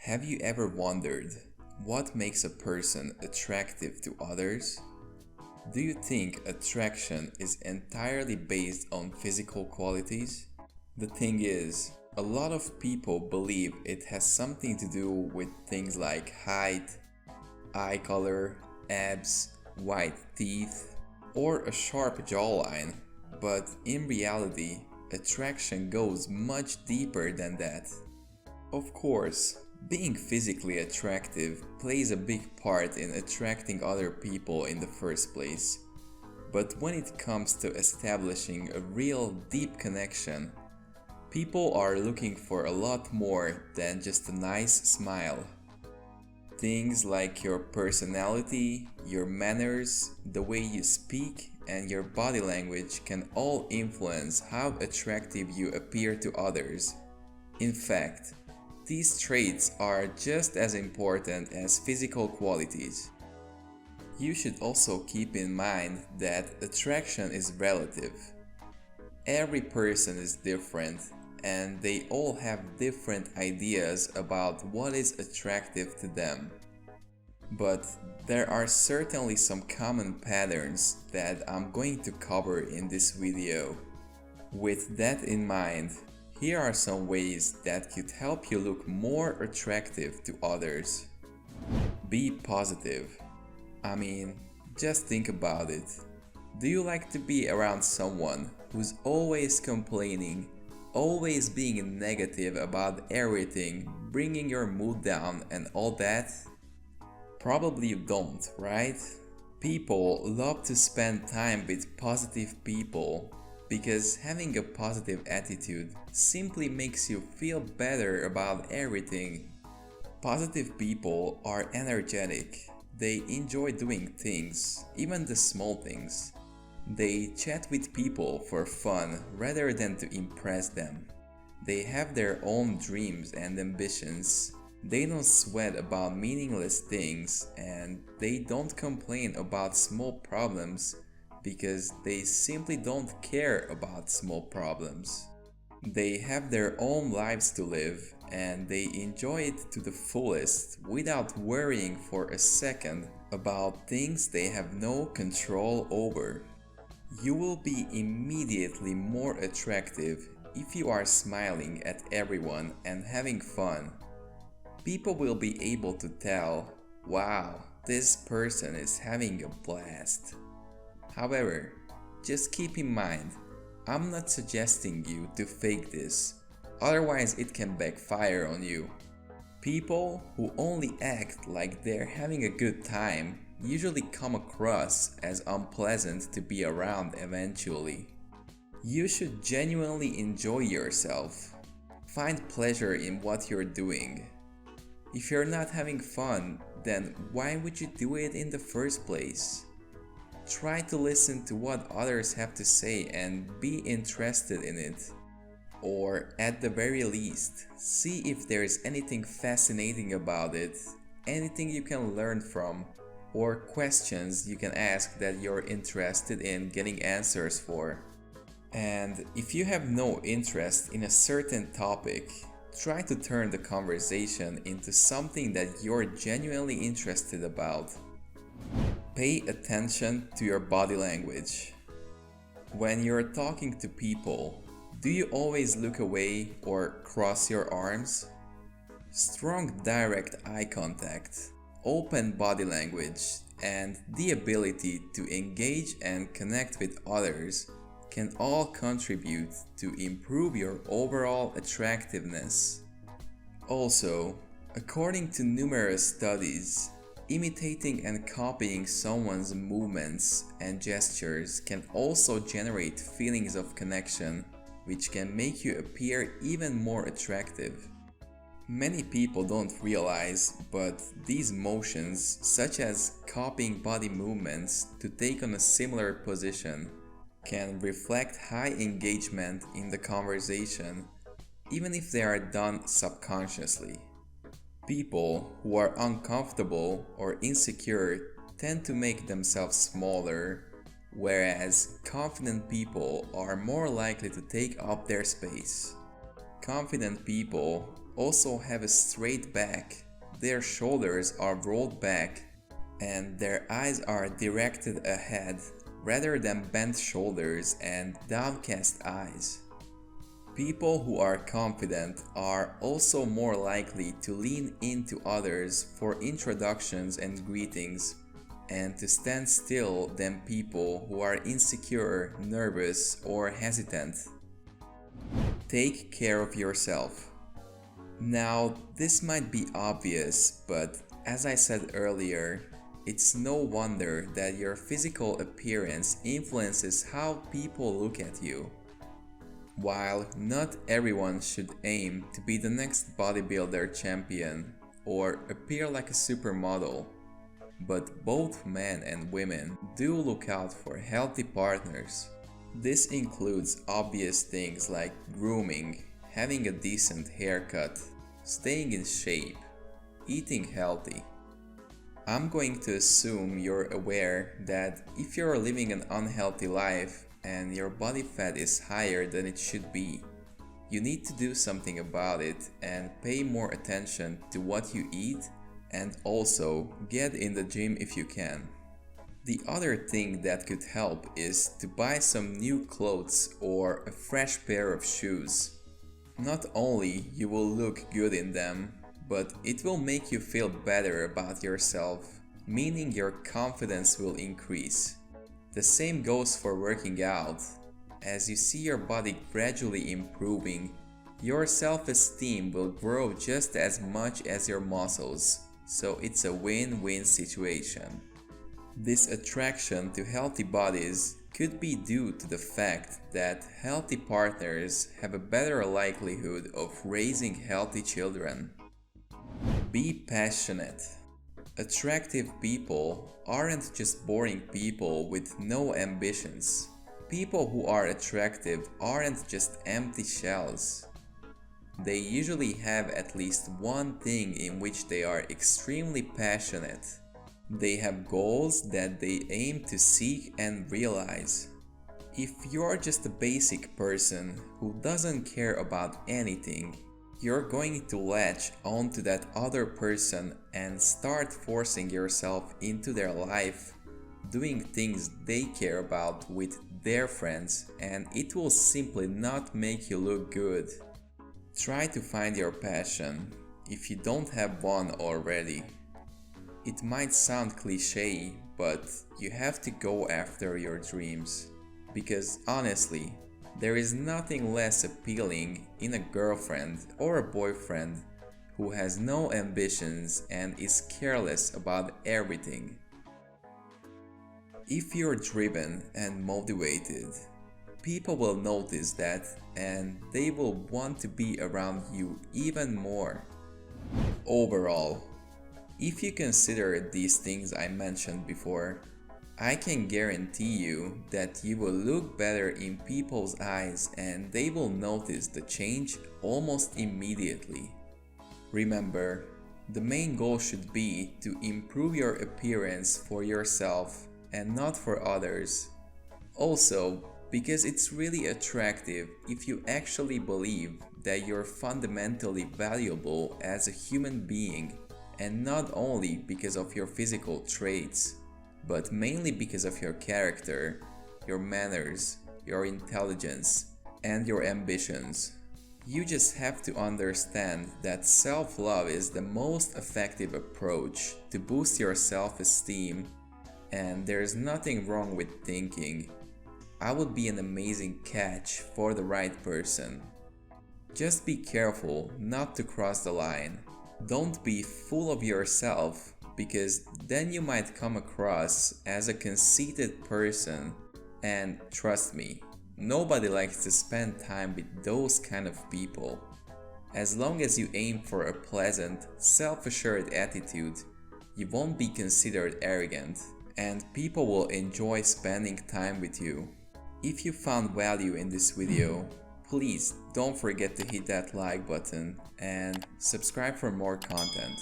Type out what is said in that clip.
Have you ever wondered what makes a person attractive to others? Do you think attraction is entirely based on physical qualities? The thing is, a lot of people believe it has something to do with things like height, eye color, abs, white teeth, or a sharp jawline, but in reality, attraction goes much deeper than that. Of course, being physically attractive plays a big part in attracting other people in the first place. But when it comes to establishing a real deep connection, people are looking for a lot more than just a nice smile. Things like your personality, your manners, the way you speak, and your body language can all influence how attractive you appear to others. In fact, these traits are just as important as physical qualities. You should also keep in mind that attraction is relative. Every person is different, and they all have different ideas about what is attractive to them. But there are certainly some common patterns that I'm going to cover in this video. With that in mind, here are some ways that could help you look more attractive to others. Be positive. I mean, just think about it. Do you like to be around someone who's always complaining, always being negative about everything, bringing your mood down and all that? Probably you don't, right? People love to spend time with positive people because having a positive attitude simply makes you feel better about everything. Positive people are energetic. They enjoy doing things, even the small things. They chat with people for fun rather than to impress them. They have their own dreams and ambitions. They don't sweat about meaningless things, and they don't complain about small problems because they simply don't care about small problems. They have their own lives to live, and they enjoy it to the fullest without worrying for a second about things they have no control over. You will be immediately more attractive if you are smiling at everyone and having fun. People will be able to tell, wow, this person is having a blast. However, just keep in mind, I'm not suggesting you to fake this, otherwise it can backfire on you. People who only act like they're having a good time usually come across as unpleasant to be around eventually. You should genuinely enjoy yourself. Find pleasure in what you're doing. If you're not having fun, then why would you do it in the first place? Try to listen to what others have to say and be interested in it. Or at the very least, see if there is anything fascinating about it, anything you can learn from, or questions you can ask that you're interested in getting answers for. And if you have no interest in a certain topic, try to turn the conversation into something that you're genuinely interested about. Pay attention to your body language. When you're talking to people, do you always look away or cross your arms? Strong direct eye contact, open body language, and the ability to engage and connect with others can all contribute to improve your overall attractiveness. Also, according to numerous studies, imitating and copying someone's movements and gestures can also generate feelings of connection, which can make you appear even more attractive. Many people don't realize, but these motions, such as copying body movements to take on a similar position, can reflect high engagement in the conversation, even if they are done subconsciously. People who are uncomfortable or insecure tend to make themselves smaller, whereas confident people are more likely to take up their space. Confident people also have a straight back, their shoulders are rolled back, and their eyes are directed ahead rather than bent shoulders and downcast eyes. People who are confident are also more likely to lean into others for introductions and greetings, and to stand still than people who are insecure, nervous, or hesitant. Take care of yourself. Now, this might be obvious, but as I said earlier, it's no wonder that your physical appearance influences how people look at you. While not everyone should aim to be the next bodybuilder champion or appear like a supermodel, but both men and women do look out for healthy partners. This includes obvious things like grooming, having a decent haircut, staying in shape, eating healthy. I'm going to assume you're aware that if you're living an unhealthy life and your body fat is higher than it should be, you need to do something about it and pay more attention to what you eat, and also get in the gym if you can. The other thing that could help is to buy some new clothes or a fresh pair of shoes. Not only you will look good in them, but it will make you feel better about yourself, meaning your confidence will increase. The same goes for working out. As you see your body gradually improving, your self-esteem will grow just as much as your muscles, so it's a win-win situation. This attraction to healthy bodies could be due to the fact that healthy partners have a better likelihood of raising healthy children. Be passionate. Attractive people aren't just boring people with no ambitions. People who are attractive aren't just empty shells. They usually have at least one thing in which they are extremely passionate. They have goals that they aim to seek and realize. If you're just a basic person who doesn't care about anything, you're going to latch onto that other person and start forcing yourself into their life, doing things they care about with their friends, and it will simply not make you look good. Try to find your passion if you don't have one already. It might sound cliché, but you have to go after your dreams. Because honestly, there is nothing less appealing in a girlfriend or a boyfriend who has no ambitions and is careless about everything. If you're driven and motivated, people will notice that and they will want to be around you even more. Overall, if you consider these things I mentioned before, I can guarantee you that you will look better in people's eyes and they will notice the change almost immediately. Remember, the main goal should be to improve your appearance for yourself and not for others. Also, because it's really attractive if you actually believe that you're fundamentally valuable as a human being, and not only because of your physical traits, but mainly because of your character, your manners, your intelligence, and your ambitions. You just have to understand that self-love is the most effective approach to boost your self-esteem, and there's nothing wrong with thinking, I would be an amazing catch for the right person. Just be careful not to cross the line. Don't be full of yourself, because then you might come across as a conceited person, and trust me, nobody likes to spend time with those kind of people. As long as you aim for a pleasant, self-assured attitude, you won't be considered arrogant, and people will enjoy spending time with you. If you found value in this video, please don't forget to hit that like button and subscribe for more content.